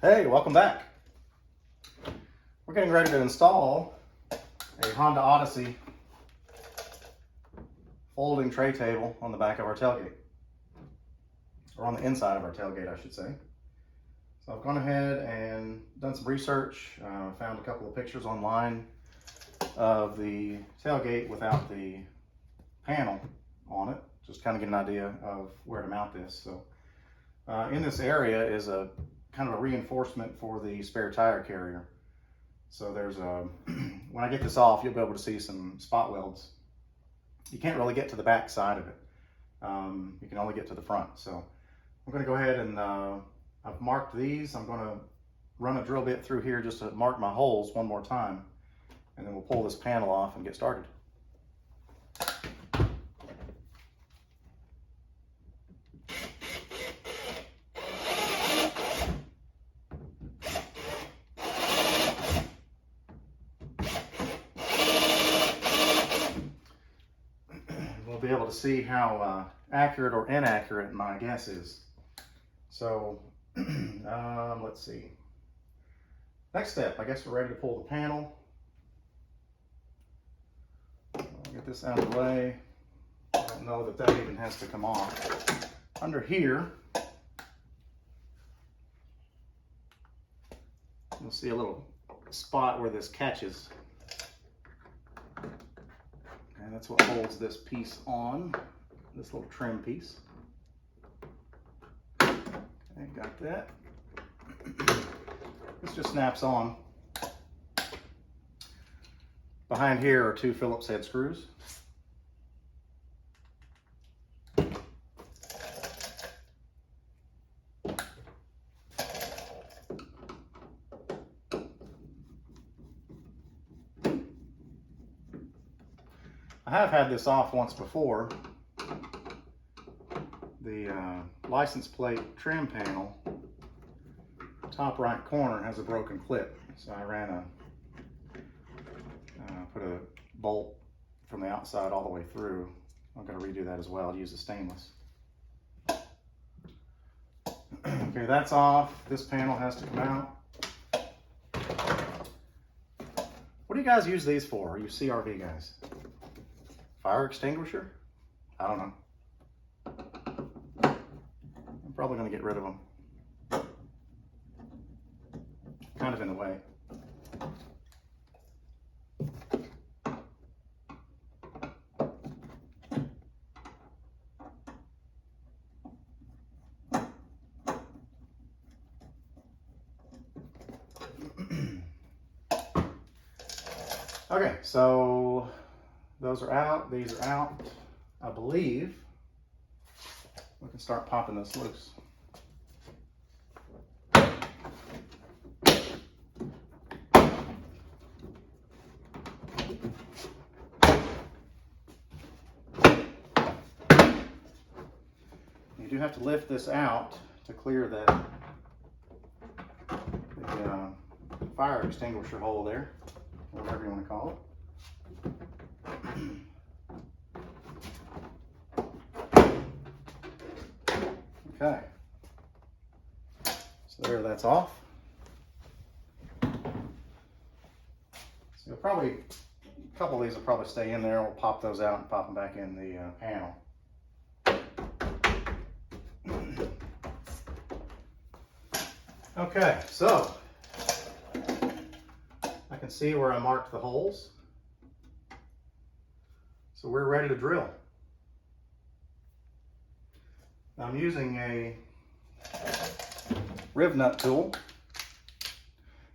Hey, welcome back. We're getting ready to install a Honda Odyssey folding tray table on the back of our tailgate, or on the inside of our tailgate, I should say. So I've gone ahead and done some research, found a couple of pictures online of the tailgate without the panel on it, just kind of get an idea of where to mount this. So in this area is a kind of a reinforcement for the spare tire carrier. So there's a, when I get this off, you'll be able to see some spot welds. You can't really get to the back side of it. You can only get to the front. So I'm going to go ahead and I've marked these. I'm going to run a drill bit through here just to mark my holes one more time, and then we'll pull this panel off and get started. Be able to see how accurate or inaccurate my guess is. So let's see. Next step, I guess we're ready to pull the panel. I'll get this out of the way. I don't know that that even has to come off. Under here, you'll see a little spot where this catches. And that's what holds this piece on, this little trim piece. Okay, got that. This just snaps on. Behind here are two Phillips head screws. I have had this off once before. The license plate trim panel, top right corner, has a broken clip. So I ran put a bolt from the outside all the way through. I'm going to redo that as well. I'll use the stainless. Okay, that's off. This panel has to come out. What do you guys use these for? Are you CRV guys? Fire extinguisher? I don't know. I'm probably going to get rid of them. Kind of in the way. Okay, so those are out, these are out. I believe we can start popping this loose. You do have to lift this out to clear that the fire extinguisher hole there, whatever you want to call it. Okay, so there, that's off. So you'll probably, a couple of these will probably stay in there. We'll pop those out and pop them back in the panel. Okay, so I can see where I marked the holes. So we're ready to drill. I'm using a riv nut tool.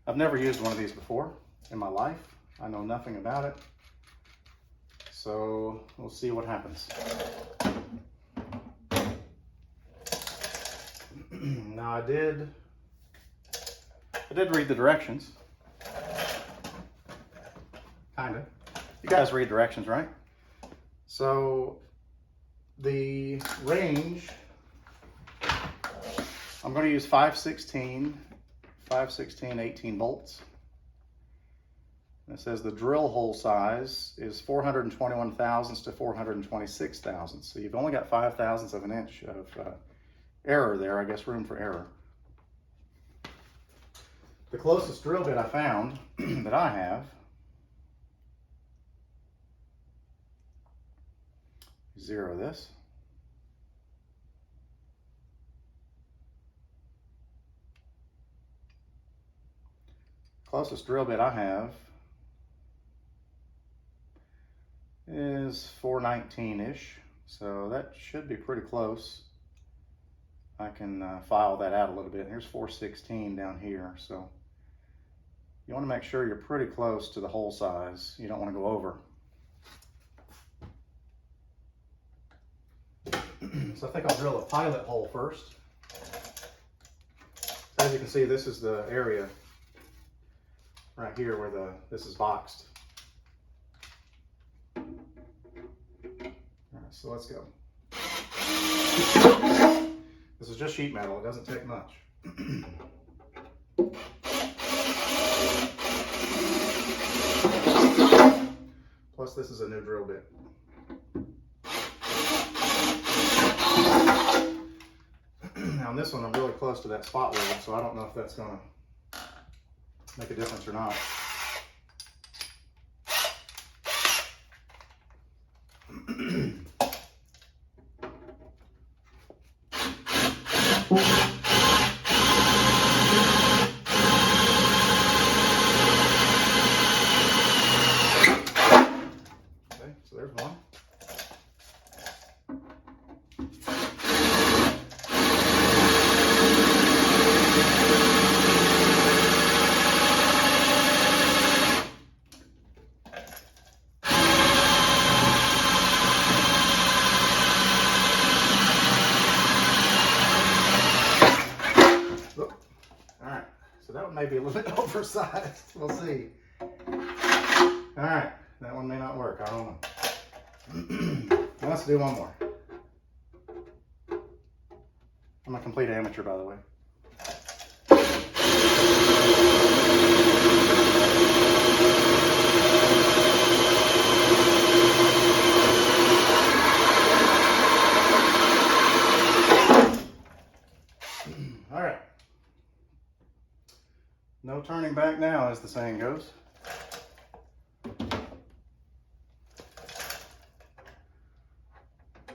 I've never used one of these before in my life. I know nothing about it. So we'll see what happens. Now I did read the directions. Kinda. You guys read directions, right? So the range, I'm going to use 5/16, 18 bolts. And it says the drill hole size is 421 thousandths to 426 thousandths. So you've only got 5 thousandths of an inch of error there, I guess, room for error. The closest drill bit I found that I have zero this. Closest drill bit I have is 419-ish, so that should be pretty close. I can file that out a little bit. Here's 416 down here, so you want to make sure you're pretty close to the hole size. You don't want to go over. So I think I'll drill a pilot hole first. As you can see, this is the area right here where this is boxed. All right, so let's go. This is just sheet metal, it doesn't take much. Plus this is a new drill bit. Now on this one I'm really close to that spot weld, so I don't know if that's going to make a difference or not. Okay, so there's one. Maybe a little bit oversized. We'll see. All right, that one may not work. I don't know. Let's do one more. I'm a complete amateur, by the way. All right. No turning back now, as the saying goes.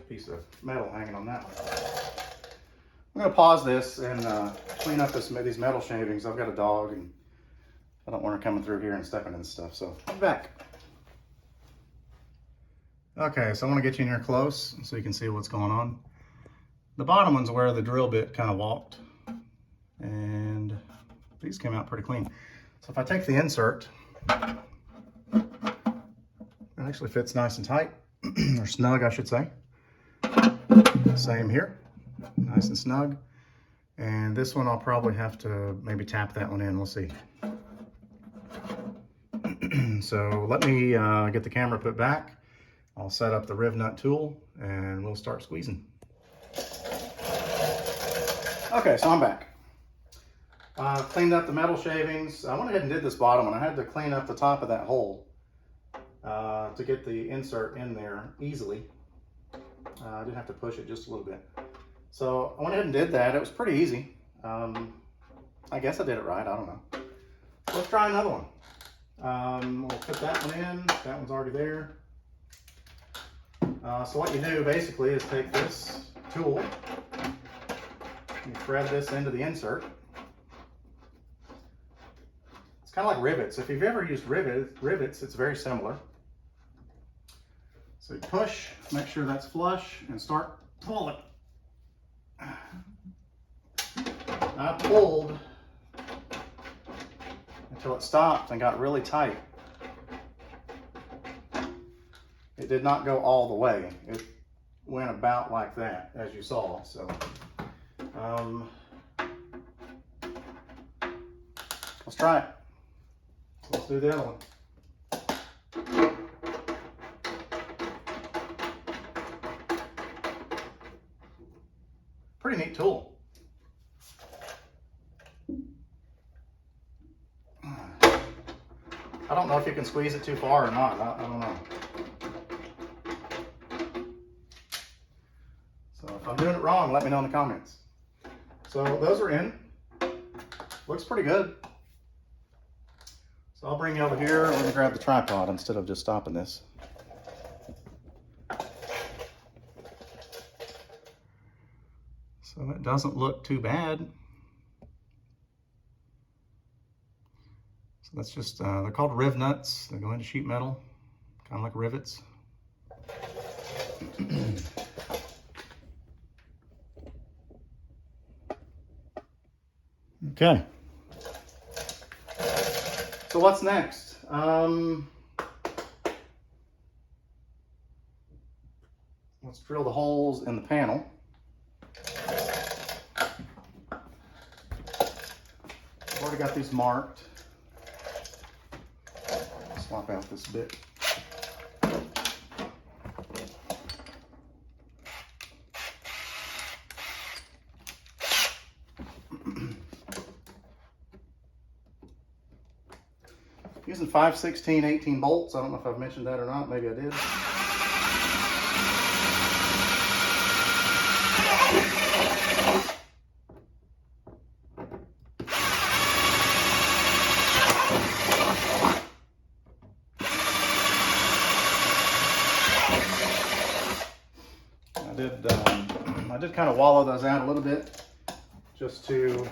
Piece of metal hanging on that one. I'm going to pause this and clean up these metal shavings. I've got a dog and I don't want her coming through here and stepping in stuff, so I'm back. Okay, so I want to get you in here close so you can see what's going on. The bottom one's where the drill bit kind of walked, and these came out pretty clean. So if I take the insert, it actually fits nice and tight, or snug, I should say. Same here, nice and snug. And this one I'll probably have to maybe tap that one in, we'll see. So let me get the camera put back. I'll set up the riv nut tool and we'll start squeezing. Okay, so I'm back. Cleaned up the metal shavings. I went ahead and did this bottom one. I had to clean up the top of that hole to get the insert in there easily. I did have to push it just a little bit. So I went ahead and did that. It was pretty easy. I guess I did it right. I don't know. Let's try another one. We'll put that one in. That one's already there. So what you do basically is take this tool and thread this into the insert. It's kind of like rivets. If you've ever used rivets, it's very similar. So you push, make sure that's flush, and start pulling. I pulled until it stopped and got really tight. It did not go all the way. It went about like that, as you saw. So, let's try it. Let's do the other one. Pretty neat tool. I don't know if you can squeeze it too far or not. I don't know. So if I'm doing it wrong, let me know in the comments. So those are in. Looks pretty good. So I'll bring you over here. We're gonna grab the tripod instead of just stopping this. So it doesn't look too bad. So that's just, they're called riv nuts. They go into sheet metal, kind of like rivets. Okay. So what's next? Let's drill the holes in the panel. I've already got these marked. Swap out this bit. Using 5/16/18 bolts. I don't know if I've mentioned that or not. Maybe I did. I did kind of wallow those out a little bit just to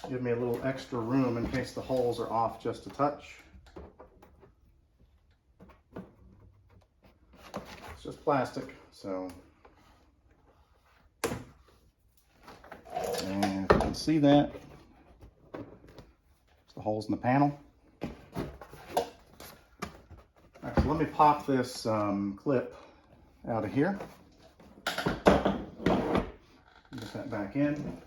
give me a little extra room in case the holes are off just a touch. It's just plastic, so. And if you can see that, it's the holes in the panel. All right, so let me pop this clip out of here. Get that back in.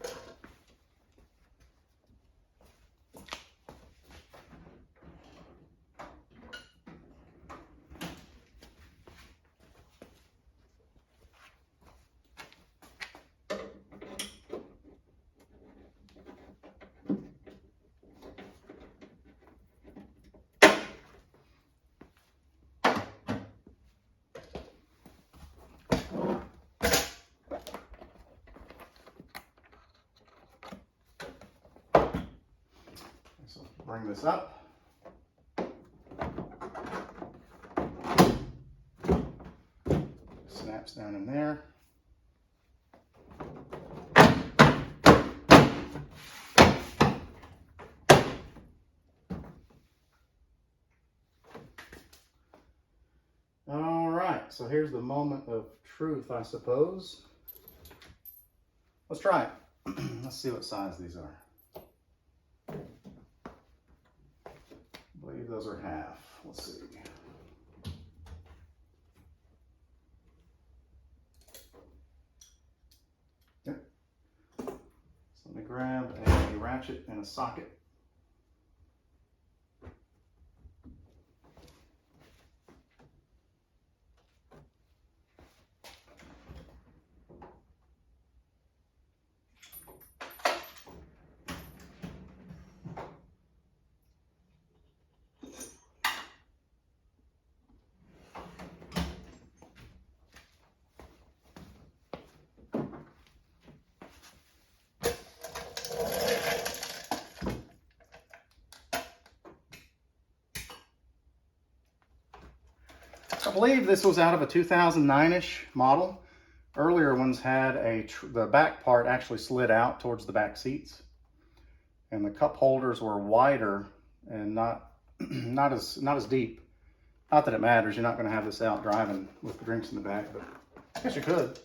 So bring this up. Snaps down in there. All right, so here's the moment of truth, I suppose. Let's try it. Let's see what size these are. I believe those are half. Let's see. Yep. So let me grab a ratchet and a socket. I believe this was out of a 2009-ish model. Earlier ones had the back part actually slid out towards the back seats, and the cup holders were wider and not as deep. Not that it matters. You're not going to have this out driving with the drinks in the back, but I guess you could.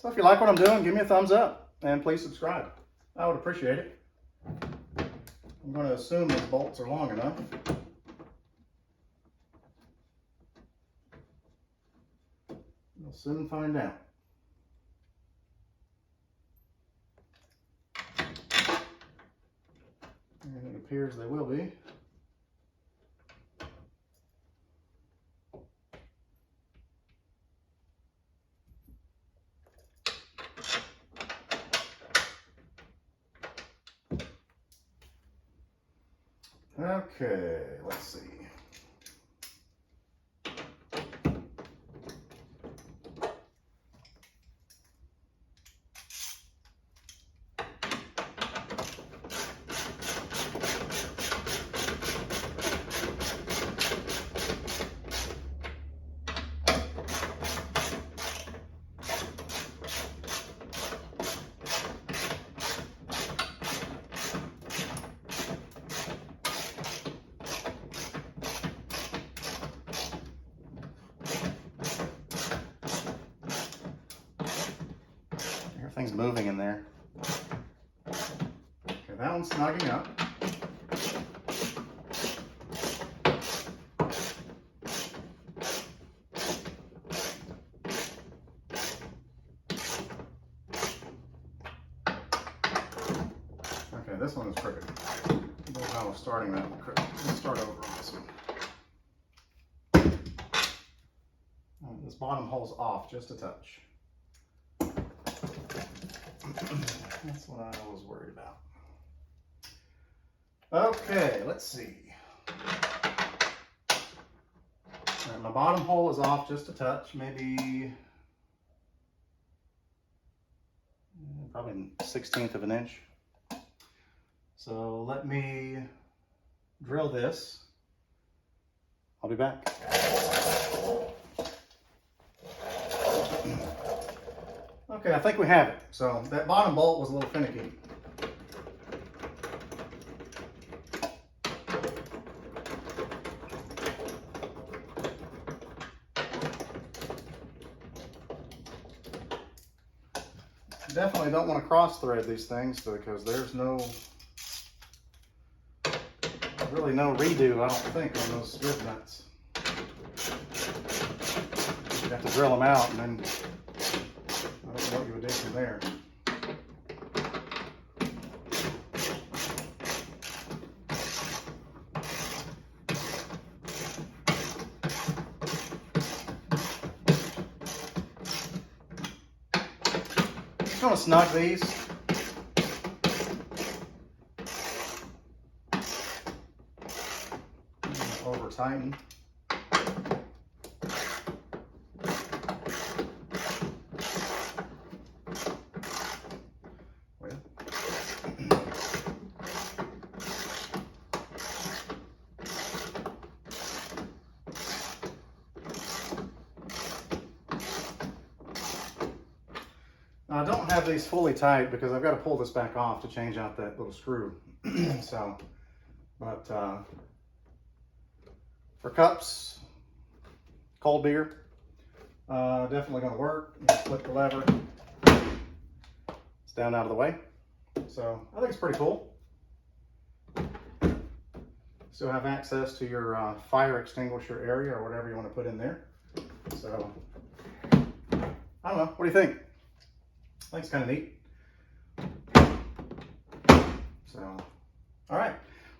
So if you like what I'm doing, give me a thumbs up and please subscribe. I would appreciate it. I'm going to assume these bolts are long enough. We'll soon find out. And it appears they will be. Okay, let's see. Everything's moving in there. Okay, that one's snugging up. Okay, this one is crooked. I was starting that one crooked. Let's start over on this one. This bottom hole's off just a touch. That's what I was worried about. Okay, let's see. All right, my bottom hole is off just a touch, maybe probably 1/16 of an inch. So let me drill this. I'll be back. Okay, I think we have it. So that bottom bolt was a little finicky. Definitely don't want to cross thread these things because there's really no redo, I don't think, on those strip nuts. You have to drill them out and then I don't know what you would do from there. I'm going to snug these. Over tighten. Now I don't have these fully tight because I've got to pull this back off to change out that little screw. So, but for cups, cold beer, definitely going to work. You flip the lever, it's down out of the way. So I think it's pretty cool. Still have access to your fire extinguisher area or whatever you want to put in there. So I don't know. What do you think? I think it's kind of neat. So, all right.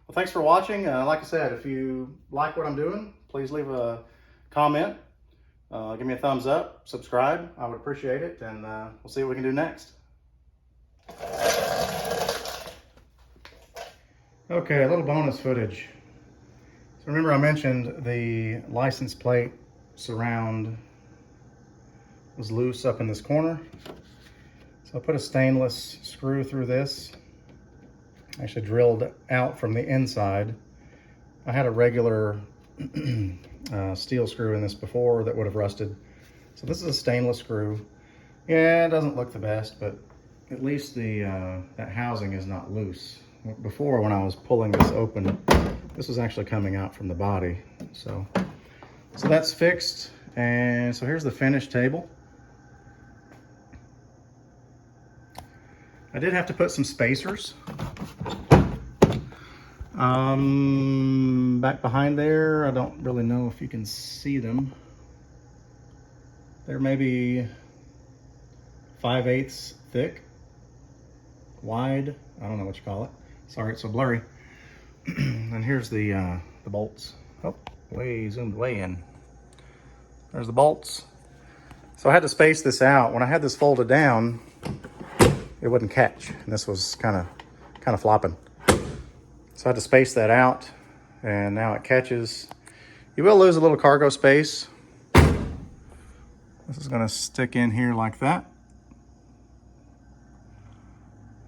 Well, thanks for watching. Like I said, if you like what I'm doing, please leave a comment. Give me a thumbs up. Subscribe. I would appreciate it. And we'll see what we can do next. Okay, a little bonus footage. So remember I mentioned the license plate surround was loose up in this corner. So I put a stainless screw through this. Actually drilled out from the inside. I had a regular steel screw in this before that would have rusted. So this is a stainless screw. Yeah, it doesn't look the best, but at least that housing is not loose. Before, when I was pulling this open, this was actually coming out from the body. So that's fixed. And so here's the finished table. I did have to put some spacers back behind there. I don't really know if you can see them. They're maybe 5/8 thick, wide. I don't know what you call it. Sorry, it's so blurry. And here's the bolts. Oh, zoomed way in. There's the bolts. So I had to space this out. When I had this folded down, it wouldn't catch, and this was kind of flopping. So I had to space that out, and now it catches. You will lose a little cargo space. This is going to stick in here like that.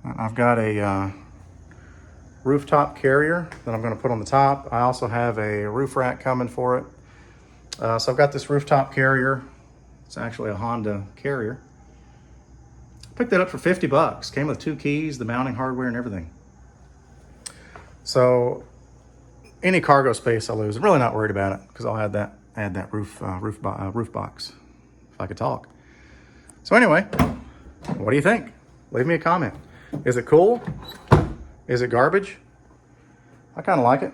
And I've got a rooftop carrier that I'm going to put on the top. I also have a roof rack coming for it. So I've got this rooftop carrier. It's actually a Honda carrier. Picked that up for 50 bucks. Came with 2 keys, the mounting hardware and everything. So any cargo space I lose, I'm really not worried about it because I'll add that roof box if I could talk. So anyway, what do you think? Leave me a comment. Is it cool? Is it garbage? I kind of like it.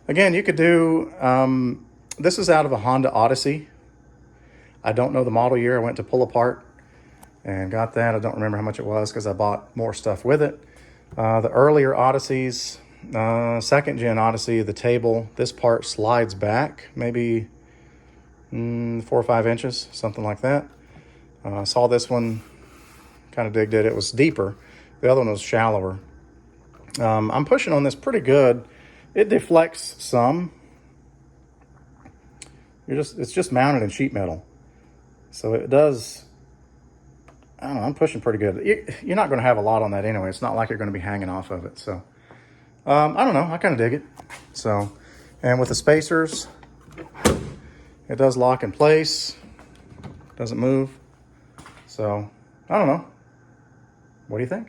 Again, you could do, this is out of a Honda Odyssey. I don't know the model year. I went to pull apart and got that. I don't remember how much it was because I bought more stuff with it. The earlier Odysseys, second gen Odyssey, the table, this part slides back maybe 4 or 5 inches, something like that. Saw this one, kind of digged it. It was deeper. The other one was shallower. I'm pushing on this pretty good. It deflects some. It's just mounted in sheet metal. So it does, I don't know, I'm pushing pretty good. You're not going to have a lot on that anyway. It's not like you're going to be hanging off of it. So, I don't know. I kind of dig it. So, and with the spacers, it does lock in place. Doesn't move. So, I don't know. What do you think?